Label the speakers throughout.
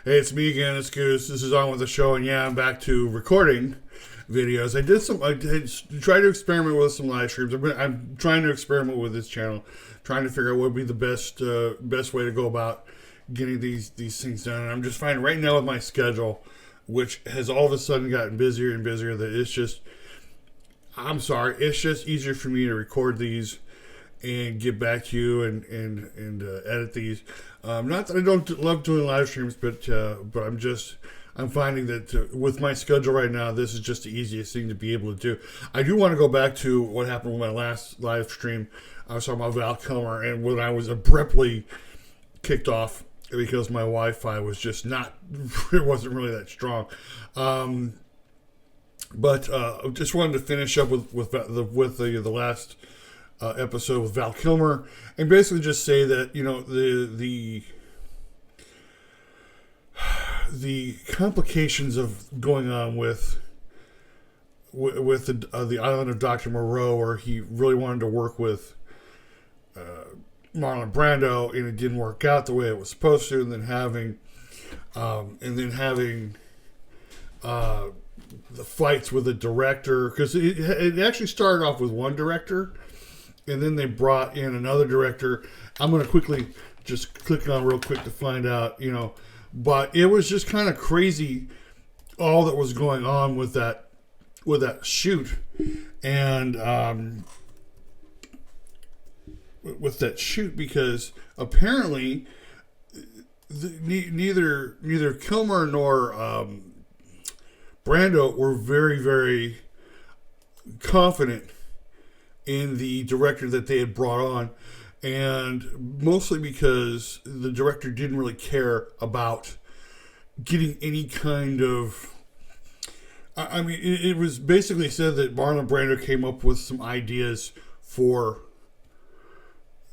Speaker 1: Hey, it's me again. It's Goose. This is On With The Show, and yeah, I'm back to recording videos. I did try to experiment with some live streams. I'm trying to experiment with this channel, trying to figure out what would be the best way to go about getting these things done. And I'm just finding right now with my schedule, which has all of a sudden gotten busier and busier, that it's just easier for me to record these and get back to you and edit these. Not that I don't love doing live streams, but I'm finding that with my schedule right now, this is just the easiest thing to be able to do. I do want to go back to what happened with my last live stream. I was talking about Val Kilmer, and when I was abruptly kicked off because my Wi-Fi was just it wasn't really that strong. But just wanted to finish up with the last episode with Val Kilmer, and basically just say that the complications of going on with the island of Dr. Moreau, where he really wanted to work with Marlon Brando, and it didn't work out the way it was supposed to, and then having the fights with the director, because it actually started off with one director, and then they brought in another director. I'm going to quickly just click on real quick to find out, but it was just kind of crazy all that was going on with that shoot, and with that shoot, because apparently neither Kilmer nor Brando were very, very confident in the director that they had brought on, and mostly because the director didn't really care about getting any kind of... I mean, it was basically said that Marlon Brando came up with some ideas for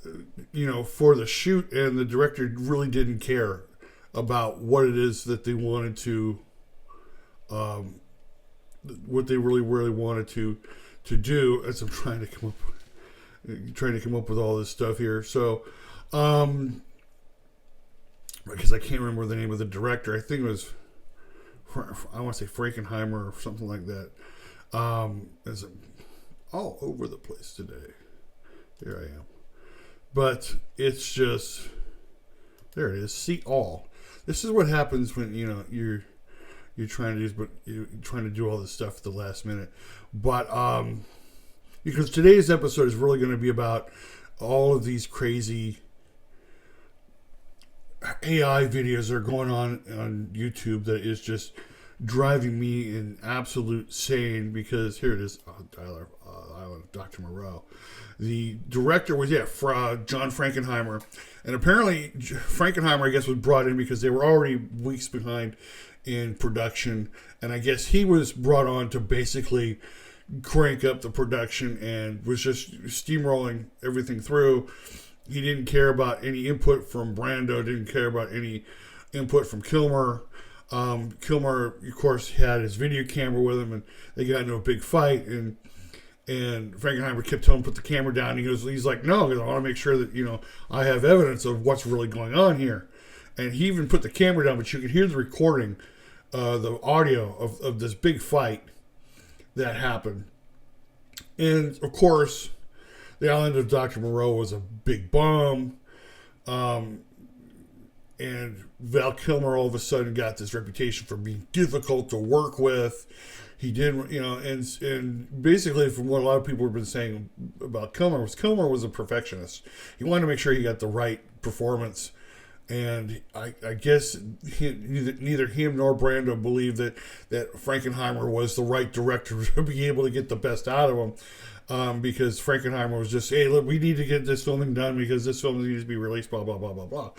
Speaker 1: the shoot, and the director really didn't care about what it is that they wanted to, what they really, really wanted to do, as I'm trying to come up with all this stuff here. So, because I can't remember the name of the director. I think it was, I want to say Frankenheimer or something like that. As I'm all over the place today. There I am. But it's just, there it is. See all. This is what happens when you're trying to do all this stuff at the last minute. But because today's episode is really going to be about all of these crazy AI videos that are going on YouTube that is just driving me in absolute sane. Because here it is, Island of Dr. Moreau. The director was John Frankenheimer, and apparently Frankenheimer, I guess, was brought in because they were already weeks behind in production, and I guess he was brought on to basically crank up the production and was just steamrolling everything through. He didn't care about any input from Brando, didn't care about any input from Kilmer. Kilmer, of course, had his video camera with him, and they got into a big fight, and Frankenheimer kept telling him to put the camera down. He's like, no, because I want to make sure that, I have evidence of what's really going on here. And he even put the camera down, but you could hear the recording, the audio of this big fight that happened. And, of course, the island of Dr. Moreau was a big bomb. And Val Kilmer all of a sudden got this reputation for being difficult to work with. He didn't, and basically from what a lot of people have been saying about Kilmer was a perfectionist. He wanted to make sure he got the right performance. And I guess neither him nor Brando believed that Frankenheimer was the right director to be able to get the best out of him. Because Frankenheimer was just, hey, look, we need to get this filming done because this film needs to be released, blah, blah, blah, blah, blah.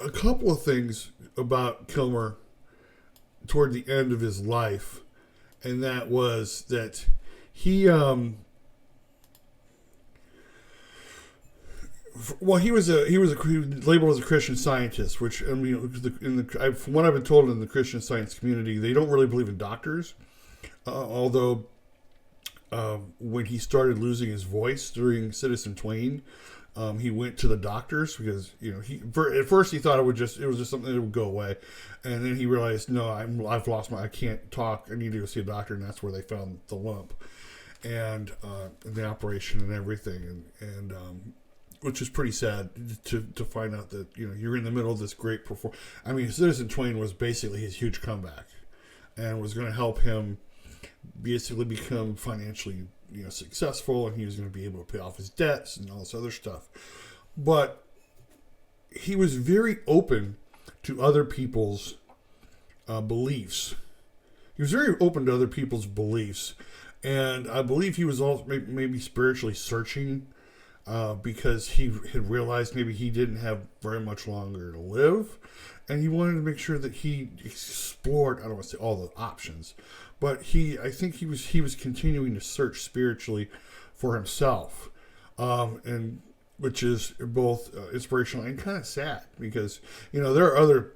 Speaker 1: A couple of things about Kilmer toward the end of his life, and that was that he was labeled as a Christian Scientist, which, I mean, from what I've been told in the Christian Science community, they don't really believe in doctors, although when he started losing his voice during Citizen Twain, He went to the doctors because at first he thought it was just something that would go away, and then he realized, no, I've lost I can't talk. I need to go see a doctor, and that's where they found the lump and the operation and everything, and which is pretty sad to find out that you're in the middle of this great performance. I mean, Citizen Twain was basically his huge comeback, and was going to help him basically become financially successful, and he was going to be able to pay off his debts and all this other stuff. But he was very open to other people's beliefs. He was very open to other people's beliefs, and I believe he was also maybe spiritually searching because he had realized maybe he didn't have very much longer to live, and he wanted to make sure that he explored, I don't want to say all the options, but I think he was continuing to search spiritually for himself, and which is both inspirational and kind of sad, because there are other,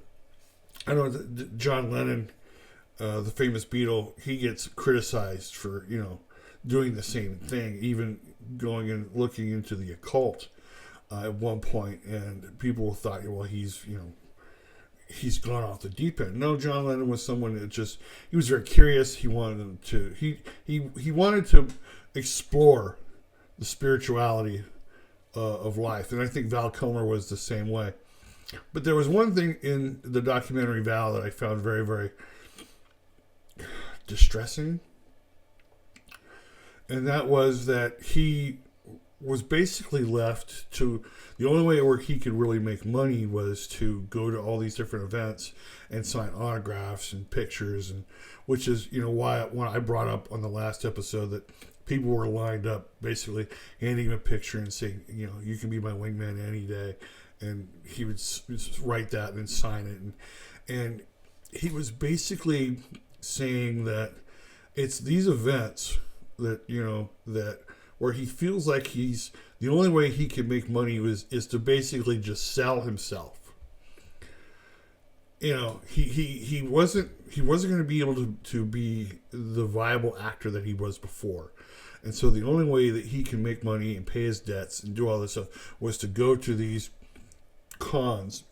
Speaker 1: I know that John Lennon, the famous Beatle, he gets criticized for doing the same thing, even going and looking into the occult at one point, and people thought, well, he's gone off the deep end. No, John Lennon was someone that he was very curious. He wanted he wanted to explore the spirituality of life, and I think Val Kilmer was the same way. But there was one thing in the documentary Val that I found very, very distressing, and that was that he was basically left to, the only way where he could really make money was to go to all these different events and sign autographs and pictures, and which is why when I brought up on the last episode that people were lined up basically handing him a picture and saying, you can be my wingman any day, and he would write that and sign it, and he was basically saying that it's these events that that where he feels like he's the only way he can make money is to basically just sell himself. He wasn't going to be able to be the viable actor that he was before, and so the only way that he can make money and pay his debts and do all this stuff was to go to these cons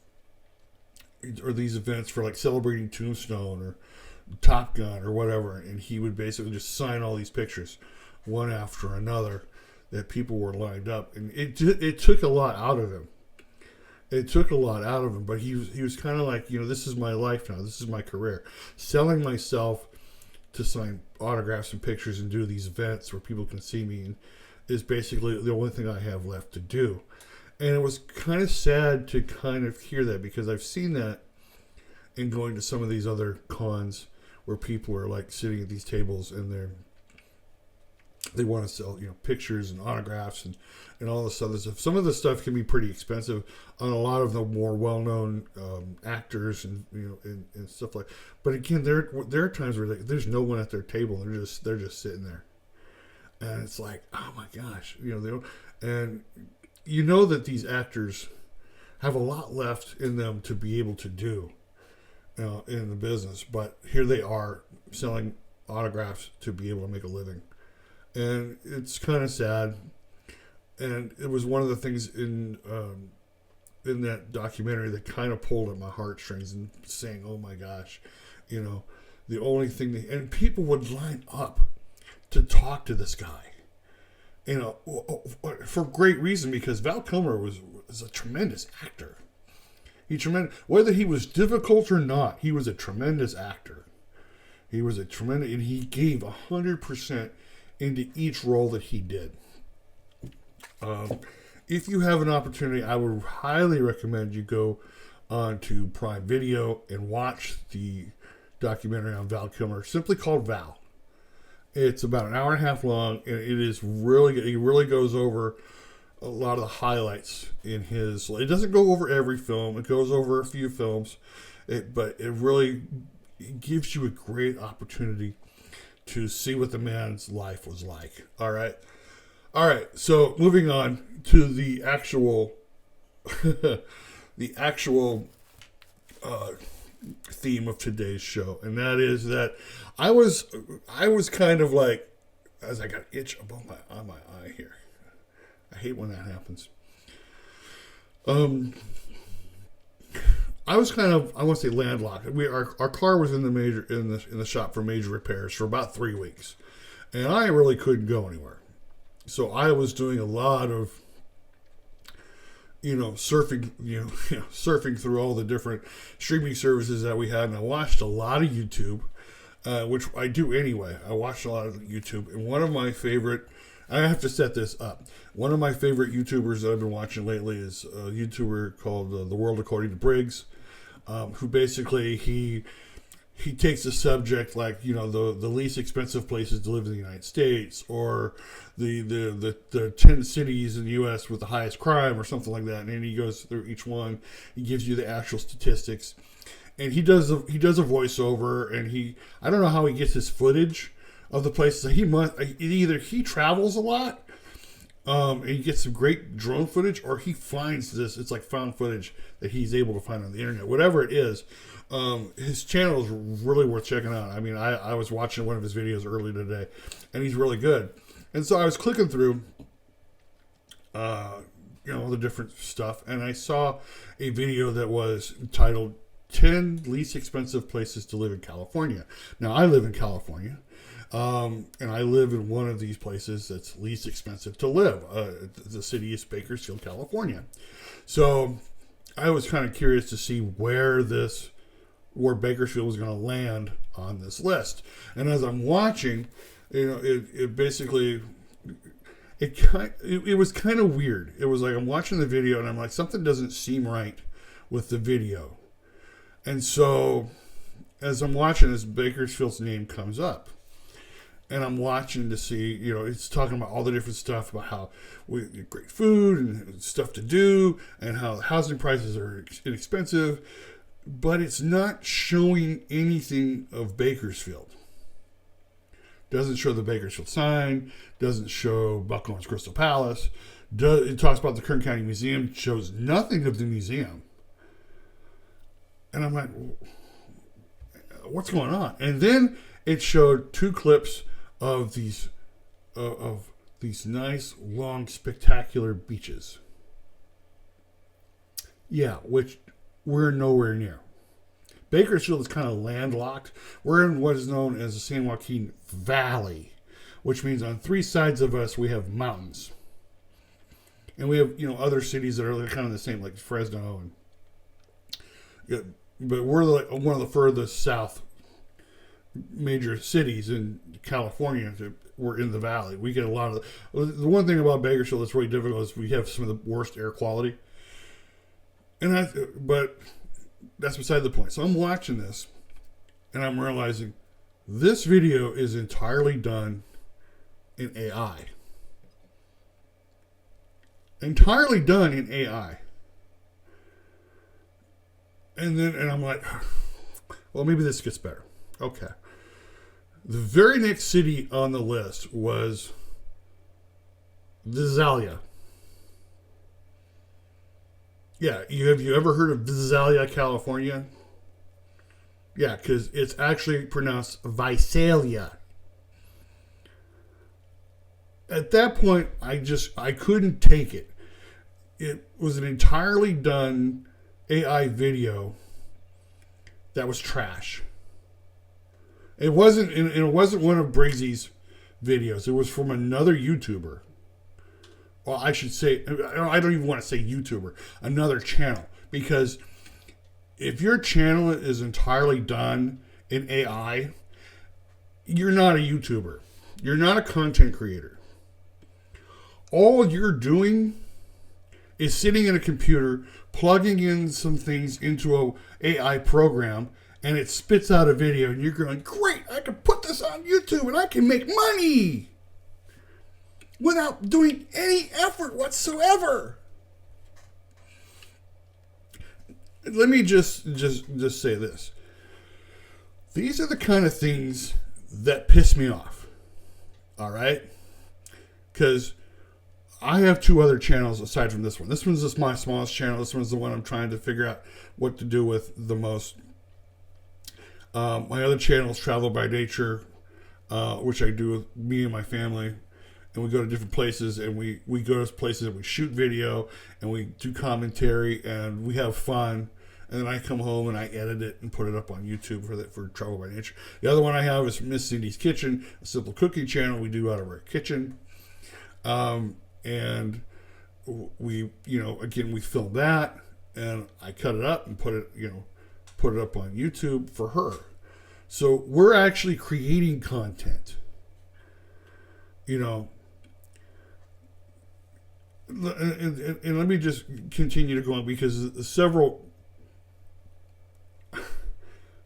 Speaker 1: or these events for like celebrating Tombstone or Top Gun or whatever, and he would basically just sign all these pictures one after another that people were lined up, and it took a lot out of him. It took a lot out of him, but he was kind of like, this is my life now. This is my career. Selling myself to sign autographs and pictures and do these events where people can see me is basically the only thing I have left to do. And it was kind of sad to kind of hear that, because I've seen that in going to some of these other cons where people are like sitting at these tables and they want to sell pictures and autographs and all this other stuff. Some of the stuff can be pretty expensive on a lot of the more well-known actors and and stuff like. But again, there are times where there's no one at their table. They're just sitting there, and it's like, oh my gosh, they don't, and that these actors have a lot left in them to be able to do in the business, but here they are selling autographs to be able to make a living. And it's kind of sad. And it was one of the things in that documentary that kind of pulled at my heartstrings and saying, oh my gosh, the only thing and people would line up to talk to this guy, for great reason, because Val Kilmer was a tremendous actor. Whether he was difficult or not, he was a tremendous actor. And he gave 100% into each role that he did. If you have an opportunity, I would highly recommend you go on to Prime Video and watch the documentary on Val Kilmer, simply called Val. It's about an hour and a half long, and it is really good. He really goes over a lot of the highlights in his. It doesn't go over every film. It goes over a few films, but it really gives you a great opportunity to see what the man's life was like. All right. So moving on to the actual, theme of today's show, and that is that I was kind of like, as I got itch above my eye here. I hate when that happens. Um, I was kind of, I want to say landlocked. Our car was in the shop for major repairs for about 3 weeks, and I really couldn't go anywhere. So I was doing a lot of surfing, surfing through all the different streaming services that we had, and I watched a lot of YouTube, which I do anyway. I watched a lot of YouTube, and one of my favorite, I have to set this up. One of my favorite YouTubers that I've been watching lately is a YouTuber called The World According to Briggs, who basically he takes a subject like the least expensive places to live in the United States, or the 10 cities in the U.S. with the highest crime, or something like that, and then he goes through each one. He gives you the actual statistics, and he does a voiceover, and I don't know how he gets his footage of the places. Either he travels a lot, and he gets some great drone footage, or he finds this. It's like found footage that he's able to find on the internet. Whatever it is. His channel is really worth checking out. I mean, I was watching one of his videos earlier today, and he's really good. And so I was clicking through, the different stuff, and I saw a video that was titled 10 Least Expensive Places to Live in California. Now, I live in California, and I live in one of these places that's least expensive to live. The city is Bakersfield, California. So I was kind of curious to see where Bakersfield was going to land on this list. And as I'm watching, it basically, it was kind of weird. It was like I'm watching the video and I'm like, something doesn't seem right with the video. And so as I'm watching this, Bakersfield's name comes up. And I'm watching to see, it's talking about all the different stuff about how we get great food and stuff to do, and how housing prices are inexpensive. But it's not showing anything of Bakersfield. Doesn't show the Bakersfield sign. Doesn't show Buckhorn's Crystal Palace. It talks about the Kern County Museum. Shows nothing of the museum. And I'm like, what's going on? And then it showed 2 clips of these nice, long, spectacular beaches. Yeah, which we're nowhere near. Bakersfield is kind of landlocked. We're in what is known as the San Joaquin Valley, which means on 3 sides of us we have mountains. And we have, other cities that are kind of the same, like Fresno. But we're like one of the furthest south major cities in California. We're in the valley. We get a lot of the one thing about Bakersfield that's really difficult is we have some of the worst air quality. But that's beside the point. So I'm watching this, and I'm realizing this video is entirely done in AI. Entirely done in AI. And I'm like, well, maybe this gets better. Okay. The very next city on the list was Visalia. Yeah, have you ever heard of Visalia, California? Yeah, because it's actually pronounced Visalia. At that point, I couldn't take it. It was an entirely done AI video that was trash. It wasn't one of Briggsy's videos. It was from another YouTuber. Well, I should say, I don't even want to say YouTuber, another channel. Because if your channel is entirely done in AI, you're not a YouTuber. You're not a content creator. All you're doing is sitting in a computer, plugging in some things into a AI program, and it spits out a video, and you're going, great, I can put this on YouTube and I can make money without doing any effort whatsoever. Let me just say this. These are the kind of things that piss me off. All right? Because I have 2 other channels aside from this one. This one's just my smallest channel. This one's the one I'm trying to figure out what to do with the most. My other channel is Travel by Nature, which I do with me and my family. and we go to different places, and we go to places and we shoot video, and we do commentary, and we have fun. And then I come home and I edit it and put it up on YouTube for Travel by Nature. The other one I have is Miss Cindy's Kitchen, a simple cooking channel we do out of our kitchen. And we, again, we film that, and I cut it up and put it up on YouTube for her. So we're actually creating content. And let me just continue to go on, because several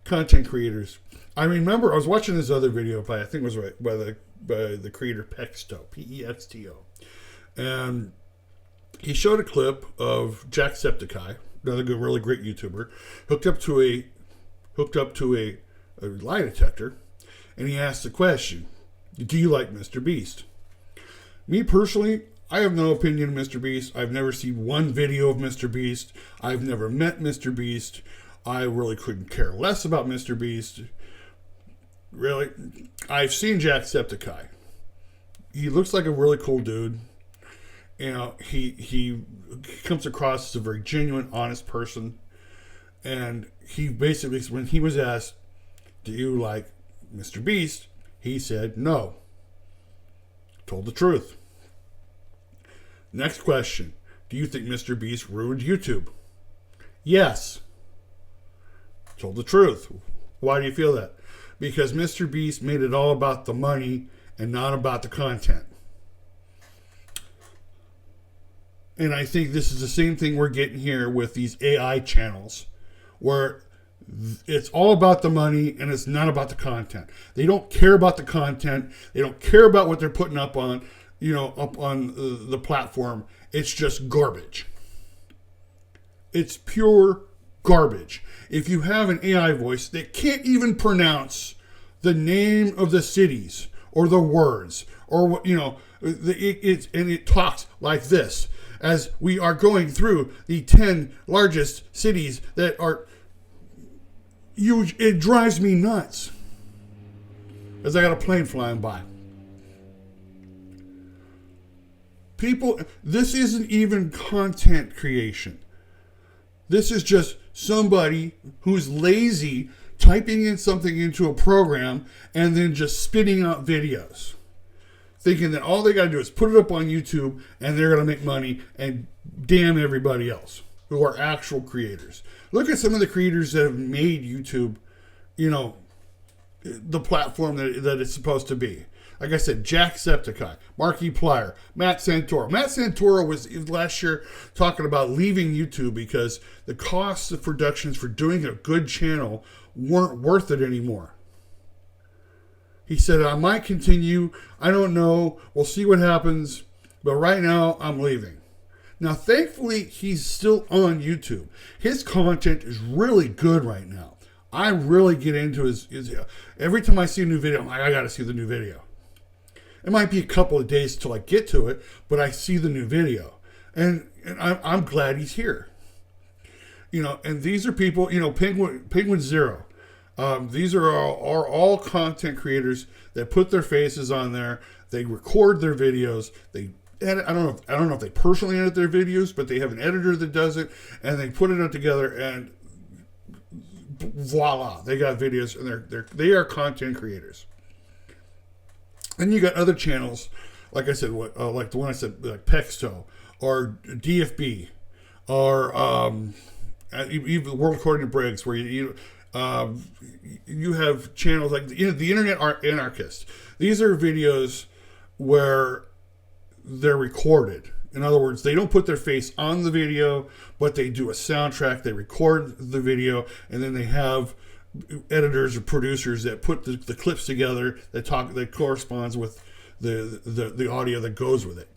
Speaker 1: content creators. I remember I was watching this other video by, I think it was by the creator Pexto, Pexto, and he showed a clip of Jacksepticeye, another good, really great YouTuber, hooked up to a lie detector, and he asked the question, "Do you like Mr. Beast?" Me personally, I have no opinion of Mr. Beast. I've never seen one video of Mr. Beast. I've never met Mr. Beast. I really couldn't care less about Mr. Beast. Really. I've seen Jacksepticeye. He looks like a really cool dude. He comes across as a very genuine, honest person. And he basically, when he was asked, "Do you like Mr. Beast?" he said no. Told the truth. Next question. Do you think Mr. Beast ruined YouTube? Yes. Told the truth. Why do you feel that? Because Mr. Beast made it all about the money and not about the content. And I think this is the same thing we're getting here with these AI channels, where it's all about the money and it's not about the content. They don't care about the content. They don't care about what they're putting up on, the platform. It's just garbage. It's pure garbage. If you have an AI voice that can't even pronounce the name of the cities or the words, or what, it talks like this as we are going through the 10 largest cities that are huge, it drives me nuts. As I got a plane flying by. People, this isn't even content creation. This is just somebody who's lazy typing in something into a program and then just spitting out videos, thinking that all they got to do is put it up on YouTube and they're going to make money, and damn everybody else who are actual creators. Look at some of the creators that have made YouTube, the platform that it's supposed to be. Like I said, Jacksepticeye, Markiplier, Matt Santoro. Matt Santoro was last year talking about leaving YouTube because the costs of productions for doing a good channel weren't worth it anymore. He said, "I might continue. I don't know. We'll see what happens. But right now, I'm leaving." Now, thankfully, he's still on YouTube. His content is really good right now. I really get into his every time I see a new video, I'm like, I got to see the new video. It might be a couple of days till I get to it, but I see the new video. And I'm glad he's here. And these are people, Penguin Zero. These are all content creators that put their faces on there. They record their videos. They edit. I don't know if they personally edit their videos, but they have an editor that does it, and they put it together, and voila, they got videos, and they are content creators. Then you got other channels, like I said, like the one I said, like Pexto or DFB, or even World According to Briggs, where you have channels like the Internet Anarchist. These are videos where they're recorded. In other words, they don't put their face on the video, but they do a soundtrack. They record the video, and then they have editors or producers that put the clips together that corresponds with the audio that goes with it.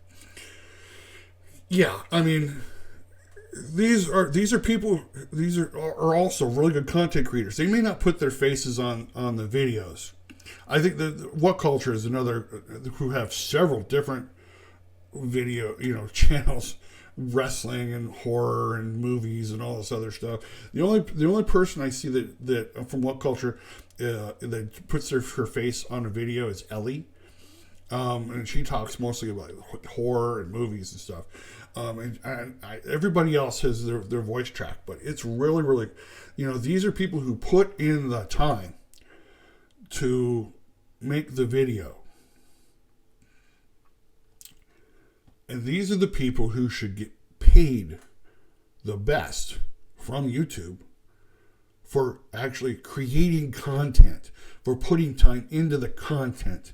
Speaker 1: Yeah, I mean, these are people. These are also really good content creators. They may not put their faces on the videos. I think that What Culture is another who have several different video channels, wrestling and horror and movies and all this other stuff. The only person I see that from What Culture that puts her face on a video is Ellie. And she talks mostly about horror and movies and stuff. Everybody else has their voice track, but it's really, really, these are people who put in the time to make the video. And these are the people who should get paid the best from YouTube for actually creating content, for putting time into the content.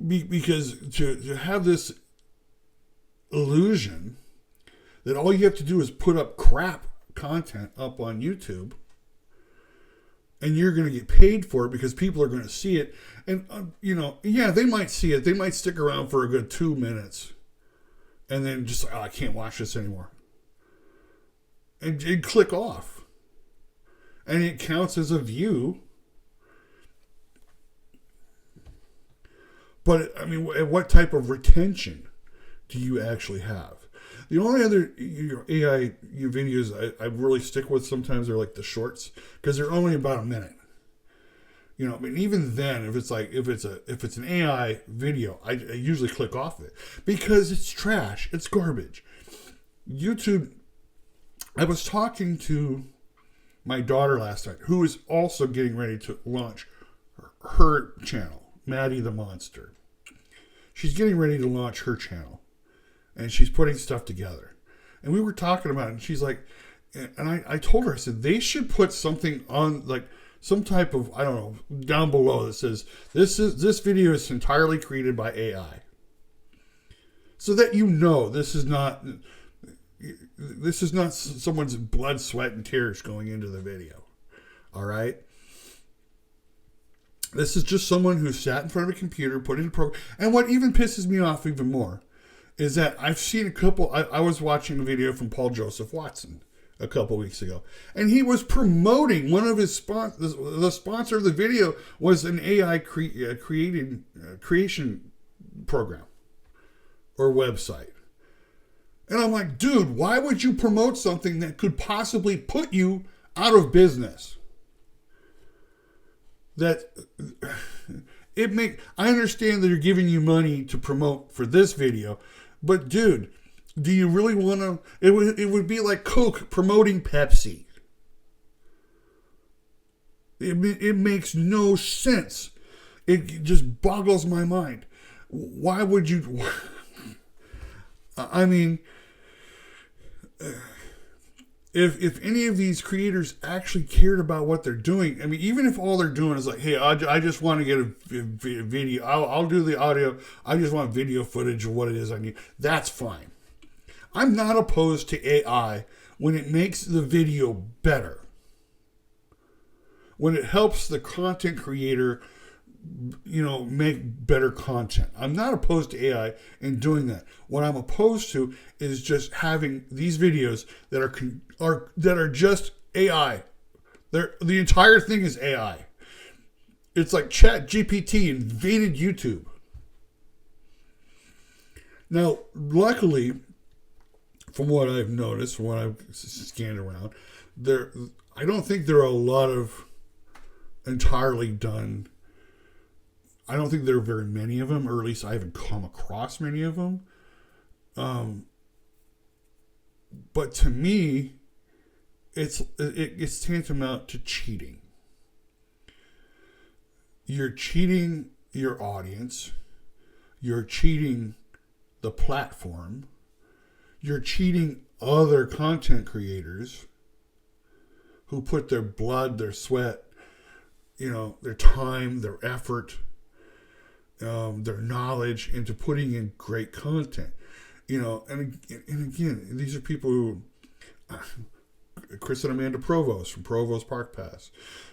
Speaker 1: Because to have this illusion that all you have to do is put up crap content up on YouTube and you're going to get paid for it because people are going to see it. And, they might see it. They might stick around for a good 2 minutes and then just, I can't watch this anymore. And click off. And it counts as a view. But, what type of retention do you actually have? The only other AI videos I really stick with sometimes are like the shorts, because they're only about a minute. Even then, if it's an AI video, I usually click off it because it's trash, it's garbage. YouTube. I was talking to my daughter last night, who is also getting ready to launch her channel, Maddie the Monster. She's getting ready to launch her channel. And she's putting stuff together. And we were talking about it. And she's like, and I told her, I said, they should put something on, like some type of, I don't know, down below that says, this video is entirely created by AI. So that this is not someone's blood, sweat, and tears going into the video. All right? This is just someone who sat in front of a computer, put in a program. And what even pisses me off even more is that I've seen a couple. I was watching a video from Paul Joseph Watson a couple weeks ago, and he was promoting one of his sponsors. The sponsor of the video was an AI creation program or website. And I'm like, dude, why would you promote something that could possibly put you out of business? I understand that they're giving you money to promote for this video, but dude, do you really want to? It would be like Coke promoting Pepsi. It makes no sense. It just boggles my mind. Why would you? If any of these creators actually cared about what they're doing, even if all they're doing is like, hey, I just want to get a video, I'll do the audio, I just want video footage of what it is I need, that's fine. I'm not opposed to AI when it makes the video better. When it helps the content creator, make better content. I'm not opposed to AI in doing that. What I'm opposed to is just having these videos that are just AI. The entire thing is AI. It's like Chat GPT invaded YouTube. Now, luckily, from what I've noticed, from what I've scanned around, I don't think there are a lot of entirely done. I don't think there are very many of them, or at least I haven't come across many of them. But to me, it's tantamount to cheating. You're cheating your audience. You're cheating the platform. You're cheating other content creators who put their blood, their sweat, their time, their effort, their knowledge into putting in great content. And again, these are people who, Chris and Amanda Provost from Provost Park Pass,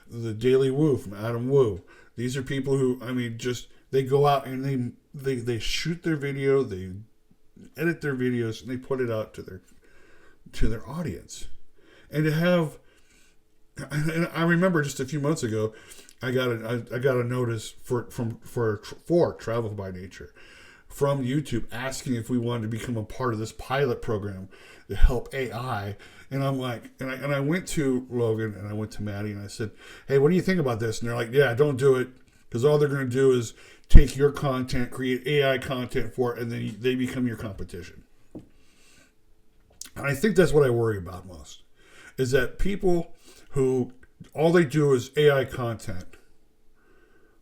Speaker 1: the Daily Woo from Adam Woo. These are people who, they go out and they shoot their video, they edit their videos, and they put it out to their audience. And to have, and I remember just a few months ago, I got a notice for Travel by Nature from YouTube asking if we wanted to become a part of this pilot program to help AI And I'm like, and I went to Logan and I went to Maddie and I said, hey, what do you think about this? And they're like, yeah, don't do it, because all they're going to do is take your content, create AI content for it, and then they become your competition. And I think that's what I worry about most, is that people who all they do is AI content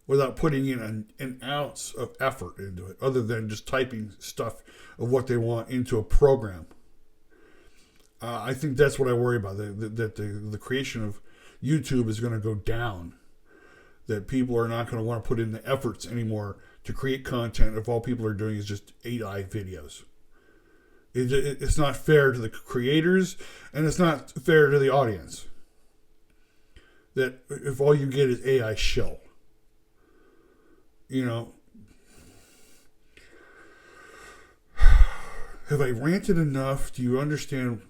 Speaker 1: without putting in an ounce of effort into it, other than just typing stuff of what they want into a program. I think that's what I worry about, that the creation of YouTube is going to go down, that people are not going to want to put in the efforts anymore to create content if all people are doing is just AI videos. It's not fair to the creators, and it's not fair to the audience, that if all you get is AI shill. You know, have I ranted enough? Do you understand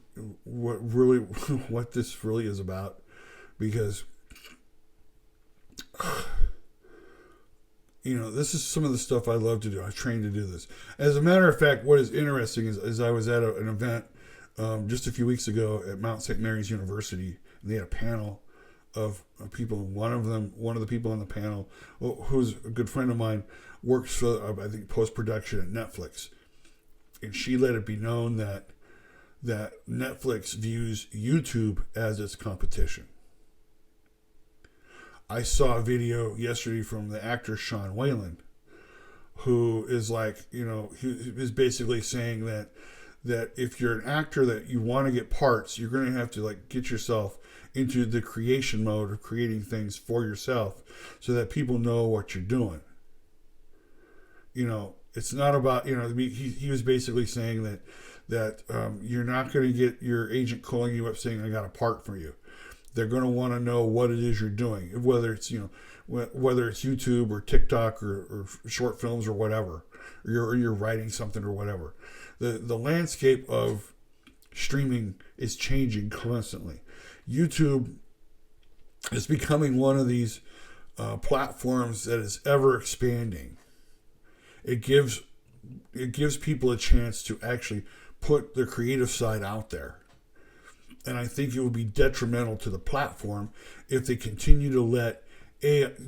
Speaker 1: what this really is about? Because, you know, this is some of the stuff I love to do. I trained to do this. As a matter of fact, what is interesting is I was at an event just a few weeks ago at Mount St. Mary's University, and they had a panel of people. One of the people on the panel, who's a good friend of mine, works for, I think, post-production at Netflix. And she let it be known that Netflix views YouTube as its competition. I saw a video yesterday from the actor Sean Whalen, who is like, you know, he is basically saying that if you're an actor that you want to get parts, you're going to have to like get yourself into the creation mode of creating things for yourself so that people know what you're doing. You know, it's not about, you know, he was basically saying that you're not going to get your agent calling you up saying, I got a part for you. They're going to want to know what it is you're doing, whether it's, you know, whether it's YouTube or TikTok or short films or whatever, or you're writing something or whatever. The landscape of streaming is changing constantly. YouTube is becoming one of these platforms that is ever expanding. It gives people a chance to actually put their creative side out there. And I think it would be detrimental to the platform if they continue to let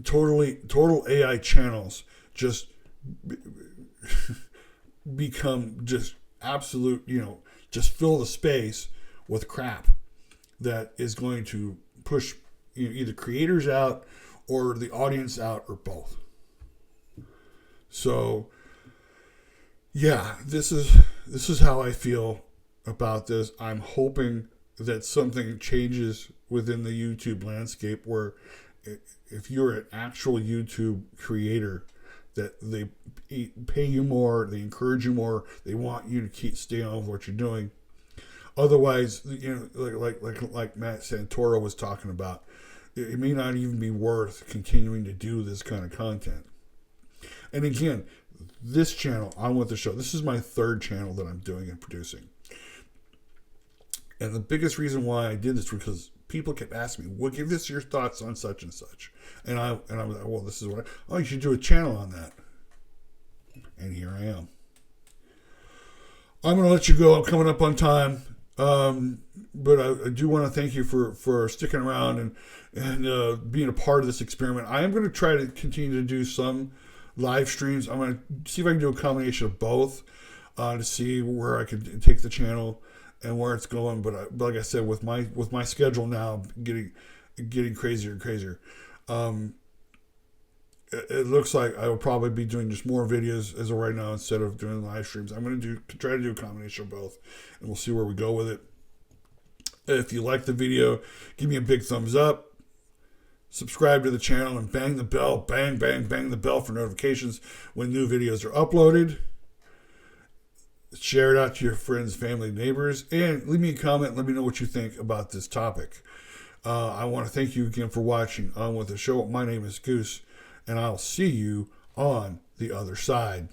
Speaker 1: total AI channels just become just absolute, you know, just fill the space with crap that is going to push, you know, either creators out or the audience out, or both. So, yeah, this is how I feel about this. I'm hoping that something changes within the YouTube landscape, where if you're an actual YouTube creator, that they pay you more, they encourage you more, they want you to stay on with what you're doing. Otherwise, you know, like Matt Santoro was talking about, it may not even be worth continuing to do this kind of content. And again, this channel, I want the show. This is my third channel that I'm doing and producing. And the biggest reason why I did this was because people kept asking me, well, give us your thoughts on such and such. And I was like, well, this is what you should do a channel on that. And here I am. I'm going to let you go. I'm coming up on time. But I do want to thank you for sticking around and being a part of this experiment. I am going to try to continue to do some live streams. I'm going to see if I can do a combination of both to see where I can take the channel and where it's going. But like I said, with my schedule now getting crazier and crazier, it looks like I will probably be doing just more videos as of right now instead of doing live streams. I'm going to try to do a combination of both, and we'll see where we go with it. If you like the video, give me a big thumbs up. Subscribe to the channel and bang the bell. Bang, bang, bang the bell for notifications when new videos are uploaded. Share it out to your friends, family, neighbors, and leave me a comment. Let me know what you think about this topic. I want to thank you again for watching On With The Show. My name is Goose, and I'll see you on the other side.